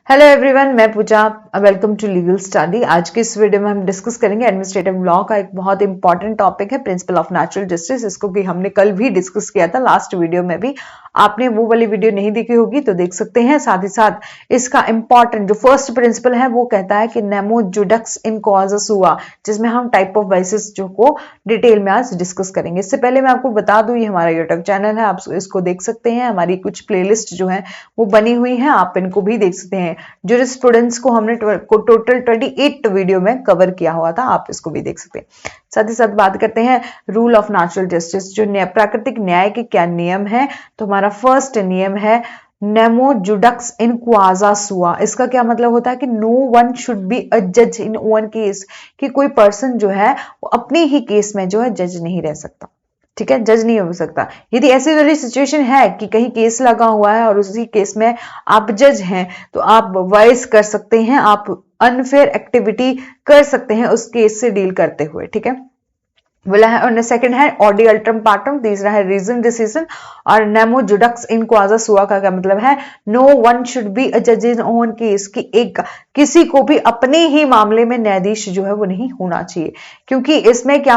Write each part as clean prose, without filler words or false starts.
Hello everyone, मैं Pooja. Welcome to legal study. आज के इस वीडियो में हम डिस्कस करेंगे एडमिनिस्ट्रेटिव लॉ का एक बहुत इंपॉर्टेंट टॉपिक है, प्रिंसिपल ऑफ नेचुरल जस्टिस। इसको कि हमने कल भी डिस्कस किया था लास्ट वीडियो में भी। आपने वो वाली वीडियो नहीं देखी होगी तो देख सकते हैं। साथ ही साथ इसका इंपॉर्टेंट जो फर्स्ट प्रिंसिपल है वो कहता है कि नेमो जुडक्स इन कॉजा सुआ, जिसमें हम टाइप ऑफ वाइसेस जो को डिटेल में आज डिस्कस करेंगे। इससे पहले मैं आपको बता दूं, ये हमारा यूट्यूब चैनल है, आप इसको देख सकते हैं। हमारी कुछ प्लेलिस्ट जो है वो बनी हुई है, आप इनको भी देख सकते हैं। जूरिस्प्रूडेंस को हमने टोटल 28 वीडियो में कवर किया हुआ था, आप इसको भी देख सकते हैं। साथ ही साथ बात करते हैं रूल ऑफ नेचुरल जस्टिस, जो प्राकृतिक न्याय के क्या नियम है। तो हमारा फर्स्ट नियम है नेमो जुडक्स इन क्वाजा सुआ। इसका क्या मतलब होता है कि no one should be a जज इन वन केस, कि कोई पर्सन जो है वो अपने ही केस में जो है जज नहीं रह सकता। ठीक है, जज नहीं हो सकता। यदि ऐसी वाली सिचुएशन है कि कहीं केस लगा हुआ है और उसी केस में आप जज हैं, तो आप वाइस कर सकते हैं, आप अनफेयर एक्टिविटी कर सकते हैं उस केस से डील करते हुए। ठीक है, बोला है। और सेकंड है ऑडी अल्ट्रम पार्टम, तीसरा है रीजन डिसीजन। और नेमो जुडक्स इन क्वाजा सुआ का क्या मतलब है? No one should be a जज इन ओन केस, कि एक किसी को भी अपने ही मामले में न्यायाधीश जो है वो नहीं होना चाहिए, क्योंकि इसमें क्या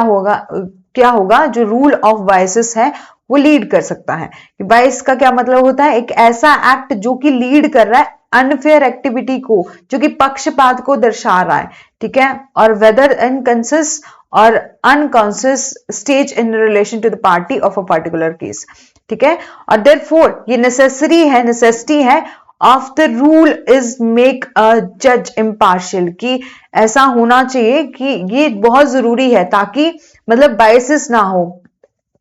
होगा जो रूल ऑफ वाइसेस है वो लीड कर सकता है। वाइस का क्या मतलब होता है? एक ऐसा एक्ट जो कि लीड कर रहा है अनफेयर एक्टिविटी को, जो कि पक्षपात को दर्शा रहा है। ठीक है, और वेदर अनकॉन्शियस और unconscious stage in relation to the party of a particular case. ठीक है, और देयरफॉर ये नेसेसिटी है of the rule is make a जज इम्पार्शियल, कि ऐसा होना चाहिए कि ये बहुत जरूरी है ताकि मतलब बायसेस ना हो।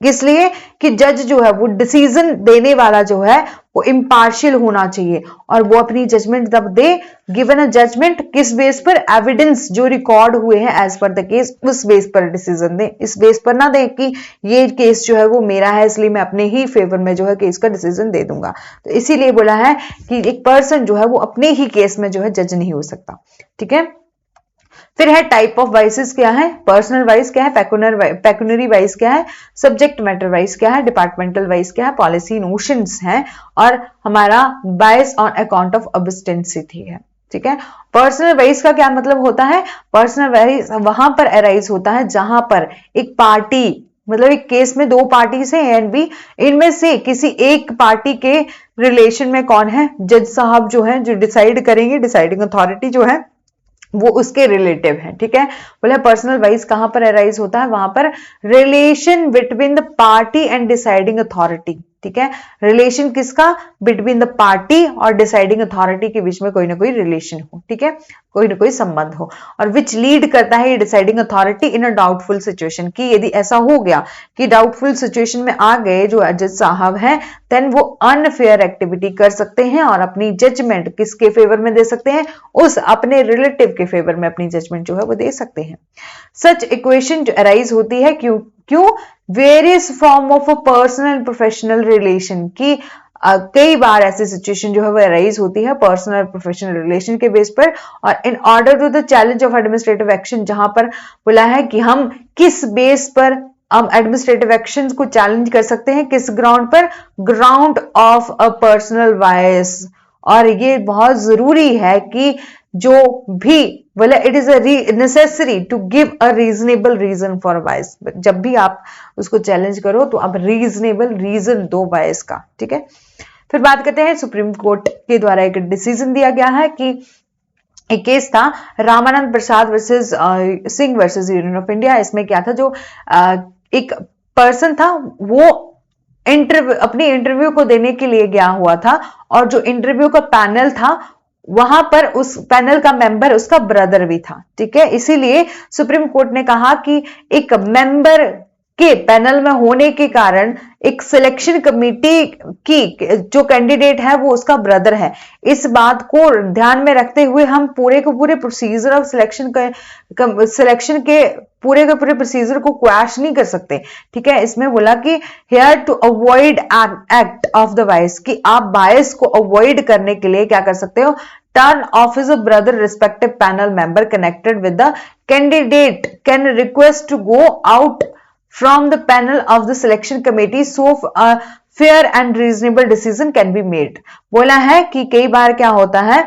किस लिए? कि जज जो है वो डिसीजन देने वाला जो है वो इम्पार्शियल होना चाहिए, और वो अपनी जजमेंट तब दे, गिवन अ जजमेंट किस बेस पर? एविडेंस जो रिकॉर्ड हुए हैं एज पर द केस, उस बेस पर डिसीजन दे। इस बेस पर ना दे कि ये केस जो है वो मेरा है इसलिए मैं अपने ही फेवर में जो है केस का डिसीजन दे दूंगा। तो इसीलिए बोला है कि एक पर्सन जो है वो अपने ही केस में जो है जज नहीं हो सकता। ठीक है, फिर है टाइप ऑफ वाइसेस क्या है? पर्सनल वाइस क्या है? पेक्यूनरी वाइस क्या है? सब्जेक्ट मैटर वाइस क्या है? डिपार्टमेंटल वाइस क्या है? पॉलिसी नोशंस हैं, और हमारा बायस ऑन अकाउंट ऑफ अब्स्टेंसिटी है। ठीक है, पर्सनल वाइस का क्या मतलब होता है? पर्सनल वाइस वहां पर अराइज होता है जहां पर एक पार्टी, मतलब एक केस में दो पार्टीज हैं एंड बी, इनमें से किसी एक पार्टी के रिलेशन में कौन है? जज साहब जो है, जो डिसाइड करेंगे, डिसाइडिंग अथॉरिटी जो है वो उसके रिलेटिव है। ठीक है, बोले पर्सनल वाइज कहां पर अराइज होता है? वहां पर relation between the party and deciding authority. ठीक है, रिलेशन किसका? बिटवीन द पार्टी और डिसाइडिंग अथॉरिटी के बीच में कोई ना कोई रिलेशन हो। ठीक है, कोई ना कोई संबंध हो, और विच लीड करता है ये deciding authority in a doubtful situation, कि यदि ऐसा हो गया कि डाउटफुल सिचुएशन में आ गए जो जज साहब हैं, देन वो अनफेयर एक्टिविटी कर सकते हैं और अपनी जजमेंट किसके फेवर में दे सकते हैं? उस अपने रिलेटिव के फेवर में अपनी जजमेंट जो है वो दे सकते हैं। सच इक्वेशन जो अराइज होती है क्यों? Various form of a personal and professional relation, की कई बार ऐसी सिचुएशन जो है वो अराइज होती है पर्सनल और प्रोफेशनल रिलेशन के बेस पर, और in order to the challenge of administrative action, जहां पर बोला है कि हम किस बेस पर हम एडमिनिस्ट्रेटिव एक्शन को चैलेंज कर सकते हैं, किस ग्राउंड पर? Ground of a personal bias. और ये बहुत जरूरी है कि जो भी बोले it is a necessary to give a reasonable reason for bias. जब भी आप उसको चैलेंज करो तो आप रीजनेबल रीजन दो वाइस का। ठीक है, फिर बात करते हैं सुप्रीम कोर्ट के द्वारा एक डिसीजन दिया गया है कि एक केस था Ramanand Prasad versus Singh versus union of India. इसमें क्या था, जो एक पर्सन था वो अपनी इंटरव्यू को देने के लिए गया हुआ था, और जो इंटरव्यू का पैनल था वहां पर उस पैनल का मेंबर उसका ब्रदर भी था। ठीक है, इसीलिए सुप्रीम कोर्ट ने कहा कि एक मेंबर के पैनल में होने के कारण एक सिलेक्शन कमेटी की जो कैंडिडेट है वो उसका ब्रदर है, इस बात को ध्यान में रखते हुए हम पूरे के पूरे प्रोसीजर ऑफ सिलेक्शन के पूरे प्रोसीजर को क्वैश नहीं कर सकते। ठीक है, इसमें बोला कि here to avoid an act of the bias, कि आप बायस को अवॉइड करने के लिए क्या कर सकते हो? Turn off his brother respective panel member connected with the candidate can request to go out from the panel of the selection committee so a fair and reasonable decision can be made। बोला है कि कई बार क्या होता है,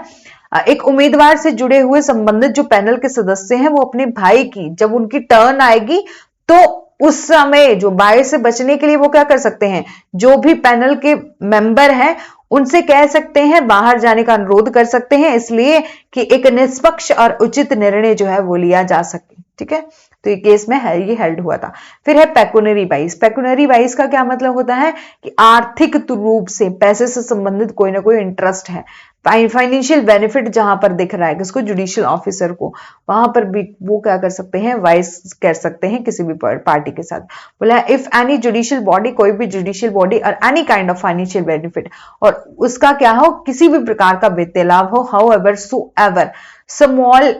एक उम्मीदवार से जुड़े हुए संबंधित जो पैनल के सदस्य हैं वो अपने भाई की जब उनकी टर्न आएगी तो उस समय जो बायस से बचने के लिए वो क्या कर सकते हैं, जो भी पैनल के मेंबर हैं उनसे कह सकते हैं, बाहर जाने का अनुरोध कर सकते हैं, इसलिए कि एक निष्पक्ष और उचित निर्णय जो है वो लिया जा सके। ठीक है, तो ये केस में है, ये हेल्ड हुआ था। फिर है पेकुनरी बाइस। पेकुनरी बाइस का क्या मतलब होता है कि आर्थिक रूप से पैसे से संबंधित कोई ना कोई इंटरेस्ट है, फाइनेंशियल बेनिफिट जहां पर दिख रहा है किसको, जुडिशियल ऑफिसर को, वहां पर भी वो क्या कर सकते हैं, वाइस कर सकते हैं किसी भी पार्टी के साथ। बोला इफ एनी जुडिशियल बॉडी, कोई भी जुडिशियल बॉडी और any kind of financial benefit, और उसका क्या हो, किसी भी प्रकार का वित्तीय लाभ हो, how ever so ever small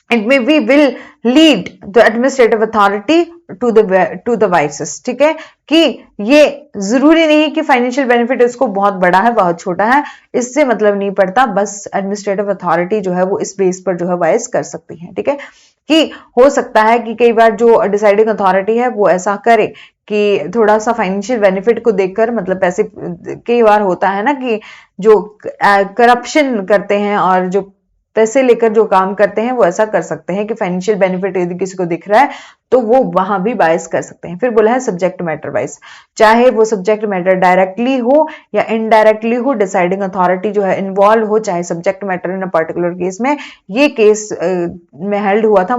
it may we will lead the administrative authority to the vices। ठीक है, कि ये जरूरी नहीं कि फाइनेंशियल बेनिफिट उसको बहुत बड़ा है बहुत छोटा है, इससे मतलब नहीं पड़ता, बस एडमिनिस्ट्रेटिव अथॉरिटी जो है वो इस बेस पर जो है वाइस कर सकती है। ठीक है, कि हो सकता है कि कई बार जो डिसाइडिंग अथॉरिटी है वो ऐसा करे कि थोड़ा सा फाइनेंशियल बेनिफिट को देखकर, मतलब पैसे, कई बार होता है ना कि जो करप्शन करते हैं और जो पैसे लेकर जो काम करते हैं वो ऐसा कर सकते हैं कि फाइनेंशियल बेनिफिट यदि किसी को दिख रहा है तो वो वहां भी बायस कर सकते हैं। फिर बोला है सब्जेक्ट मैटर वाइज, चाहे वो सब्जेक्ट मैटर डायरेक्टली हो या इनडायरेक्टली हो, डिसाइडिंग अथॉरिटी जो है इन्वॉल्व हो, चाहे subject matter in a particular case में। ये केस में हेल्ड हुआ था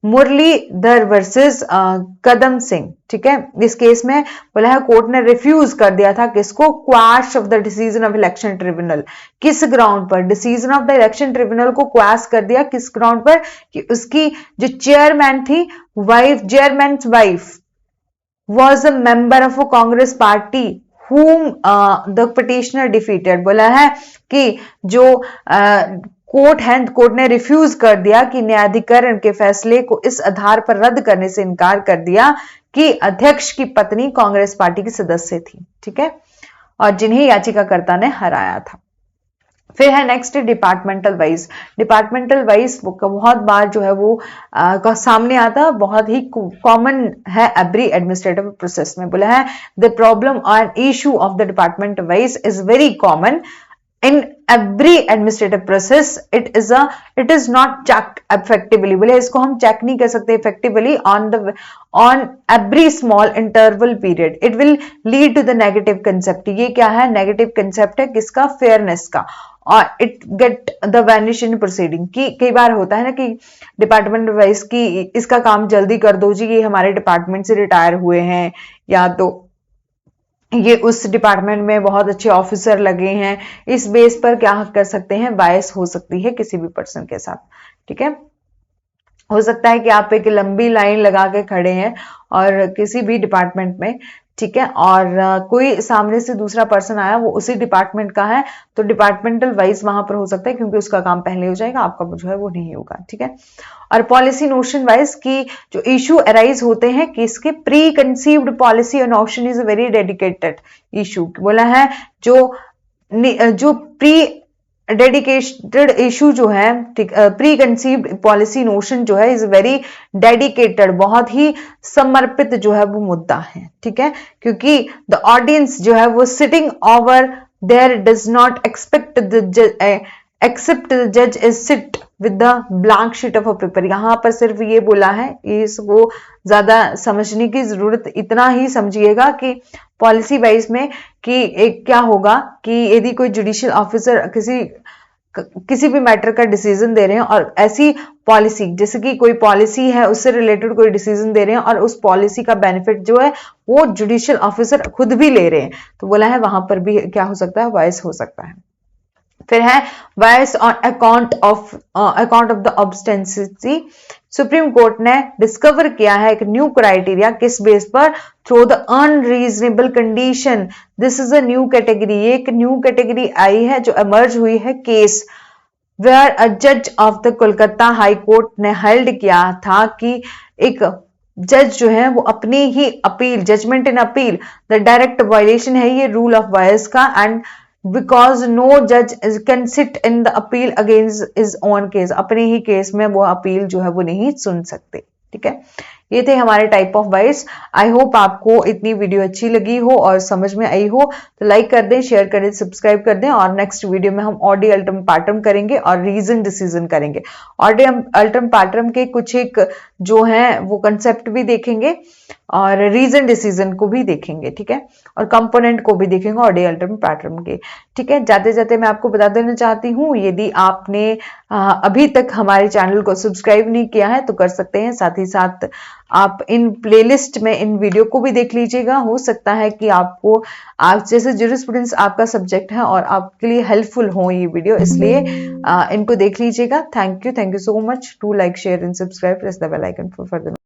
मुरलीधर वर्सेस कदम सिंह। ठीक है, इस केस में बोला है कोर्ट ने रिफ्यूज कर दिया था किसको, quash of the decision of election tribunal. किस ग्राउंड पर, decision of the election tribunal को क्वाश कर दिया, किस ग्राउंड पर, कि उसकी जो चेयरमैन थी, chairman wife was a member of a Congress party whom the petitioner defeated। बोला है कि जो कोर्ट ने रिफ्यूज कर दिया कि न्यायाधिकरण के फैसले को इस आधार पर रद्द करने से इनकार कर दिया कि अध्यक्ष की पत्नी कांग्रेस पार्टी की सदस्य थी। ठीक है, और जिन्हें याचिकाकर्ता ने हराया था। फिर है next departmental wise. Departmental wise बहुत बार जो है वो का सामने आता, बहुत ही कॉमन है एवरी एडमिनिस्ट्रेटिव प्रोसेस में। बोला है द प्रॉब्लम और issue of the department wise is very common in every administrative process। it is not checked effectively। बोले इसको हम चेक नहीं कर सकते effectively on every small interval period। it will lead to the negative concept। ये क्या है, negative concept है किसका, फेयरनेस का। और it get the vanish in proceeding, कि कई बार होता है ना कि डिपार्टमेंट वाइज की इसका काम जल्दी कर दो जी, ये हमारे डिपार्टमेंट से रिटायर हुए हैं, या तो ये उस डिपार्टमेंट में बहुत अच्छे ऑफिसर लगे हैं, इस बेस पर क्या कर सकते हैं, बायस हो सकती है किसी भी पर्सन के साथ। ठीक है, हो सकता है कि आप एक लंबी लाइन लगा के खड़े हैं और किसी भी डिपार्टमेंट में, ठीक है, और कोई सामने से दूसरा पर्सन आया वो उसी डिपार्टमेंट का है, तो डिपार्टमेंटल वाइज वहां पर हो सकता है क्योंकि उसका काम पहले हो जाएगा, आपका जो है वो नहीं होगा। ठीक है, और पॉलिसी नोशन वाइज की जो इशू अराइज होते हैं कि इसके प्री कंसीव्ड पॉलिसी और notion is a very dedicated issue. बोला है जो प्री डेडिकेटेड इशू जो है, प्री कंसीव्ड पॉलिसी नोशन जो है इज वेरी डेडिकेटेड, बहुत ही समर्पित जो है वो मुद्दा है। ठीक है, क्योंकि द ऑडियंस जो है वो sitting over there does not expect the जज is sit with the blank sheet of a paper. यहां पर सिर्फ ये बोला है, इसको ज्यादा समझने की जरूरत, इतना ही समझिएगा कि पॉलिसी वाइज में कि एक क्या होगा कि यदि कोई जुडिशियल ऑफिसर किसी भी मैटर का डिसीजन दे रहे हैं और ऐसी पॉलिसी, जैसे कि कोई पॉलिसी है उससे रिलेटेड कोई डिसीजन दे रहे हैं और उस पॉलिसी का बेनिफिट जो है वो जुडिशियल ऑफिसर खुद भी ले रहे हैं, तो बोला है वहां पर भी क्या हो सकता है, वाइस हो सकता है। फिर है vice on account of the obscenity. Supreme court ने डिस्कवर किया है एक न्यू क्राइटेरिया, किस बेस पर, through the unreasonable condition. This is a new category, एक न्यू कैटेगरी आई है जो इमर्ज हुई है केस वेयर अ जज of the Kolkata high court ने हेल्ड किया था कि एक जज जो है वो अपनी ही appeal, judgement in appeal, the direct violation है ये रूल ऑफ वायस का, एंड बिकॉज नो जज can sit in the appeal against his own case, अपने ही केस में वो अपील जो है वो नहीं सुन सकते। ठीक है, ये थे हमारे type of bytes. I hope आपको इतनी वीडियो अच्छी लगी हो और समझ में आई हो, तो लाइक कर दें, शेयर कर दें, सब्सक्राइब कर दें। और नेक्स्ट वीडियो में हम ऑडी अल्टरम पार्टम करेंगे और रीजन डिसीजन करेंगे। ऑडी अल्टरम पार्टम के कुछ एक जो है वो कंसेप्ट भी देखेंगे और रीजन डिसीजन को भी देखेंगे, ठीक है, और कंपोनेंट को भी देखेंगे ऑडी अल्टरम पैटर्न के, ठीक है। जाते जाते मैं आपको बता देना चाहती हूँ, यदि आपने अभी तक हमारे चैनल को सब्सक्राइब नहीं किया है तो कर सकते हैं। साथ ही साथ आप इन प्लेलिस्ट में इन वीडियो को भी देख लीजिएगा। हो सकता है कि आपको आज जैसे ज्यूरिस्प्रूडेंस आपका सब्जेक्ट है और आपके लिए हेल्पफुल हो ये वीडियो, इसलिए इनको देख लीजिएगा। Thank you so much. Do like, share and subscribe, press the bell icon for further.